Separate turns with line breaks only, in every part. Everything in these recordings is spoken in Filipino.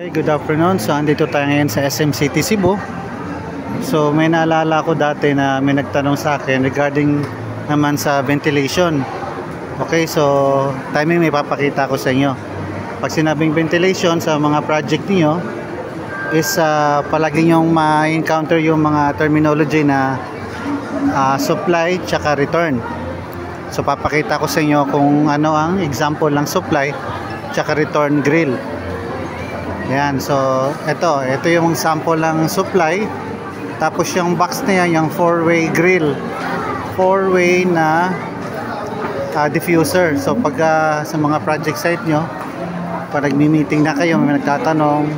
Okay, good afternoon. So andito tayo ngayon sa SM City Cebu. So may naalala ko dati na may nagtanong sa akin regarding naman sa ventilation. Okay, so timing may papakita ko sa inyo. Pag sinabing ventilation sa mga project niyo is palagi nyong ma-encounter yung mga terminology na supply tsaka return. So papakita ko sa inyo kung ano ang example ng supply tsaka return grill. Yan, so ito yung sample ng supply. Tapos yung box na yan, yung 4-way grill, 4-way na diffuser. So pag sa mga project site nyo, pag nagmi-meeting na kayo, may nagtatanong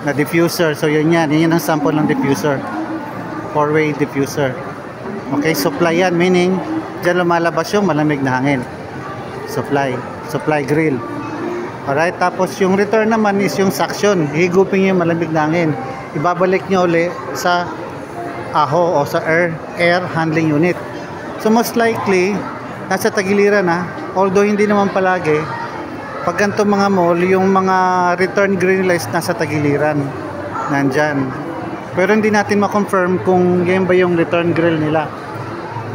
na diffuser, so yun ang sample ng diffuser, 4-way diffuser. Okay, supply yan, meaning dyan lumalabas yung malamig na hangin. Supply grill. Alright, tapos yung return naman is yung suction. Higupin yung malamig na hangin. Ibabalik nyo uli sa AHO o sa air handling unit. So most likely, nasa tagiliran na. Although hindi naman palagi. Pag ganito mga mall, yung mga return grill is nasa tagiliran. Nandyan. Pero hindi natin ma-confirm kung yan ba yung return grill nila.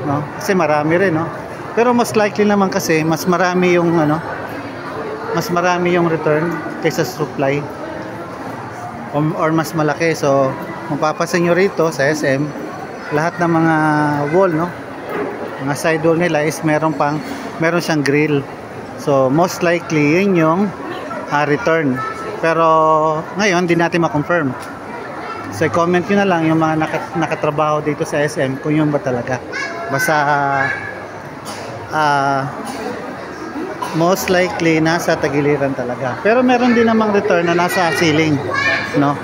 No? Kasi marami rin, no? Pero most likely naman kasi mas marami yung return kaysa supply or mas malaki. So mapapansin nyo rito sa SM, lahat ng mga wall, no, mga side wall nila is meron siyang grill. So most likely yun yung return. Pero ngayon di natin ma-confirm. So comment nyo na lang yung mga nakatrabaho dito sa SM kung yun ba talaga. Basta most likely nasa tagiliran talaga. Pero meron din namang return na nasa ceiling, no?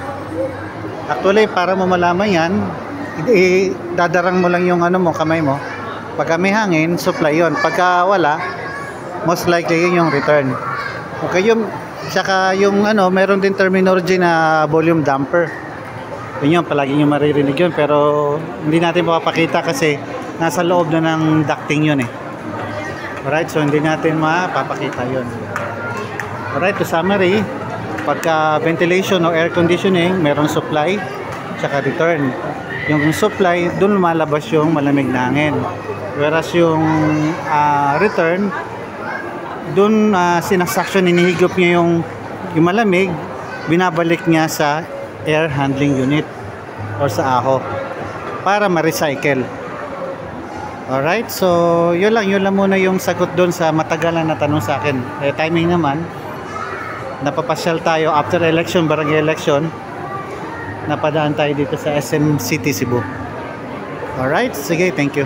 Actually, para mo malaman yan, dadarang mo lang yung kamay mo. Pagka may hangin, supply yun. Pagka wala, most likely yun yung return. Okay, saka meron din terminology na volume damper. Yun palagi nyo maririnig yun, pero hindi natin mapapakita kasi nasa loob na ng ducting yun eh. Alright, so hindi natin mapapakita yun. Alright, to summary, pagka ventilation o air conditioning, merong supply tsaka return. Yung supply, dun lumalabas yung malamig na hangin. Whereas yung return, dun sinasuction, inihigop niya yung malamig, binabalik niya sa air handling unit or sa AHO para ma-recycle. Alright, so yun lang muna yung sagot doon sa matagalan na tanong sa akin. Timing naman, napapasyal tayo after election, barangay election, napadaan tayo dito sa SM City Cebu. Alright, sige, thank you.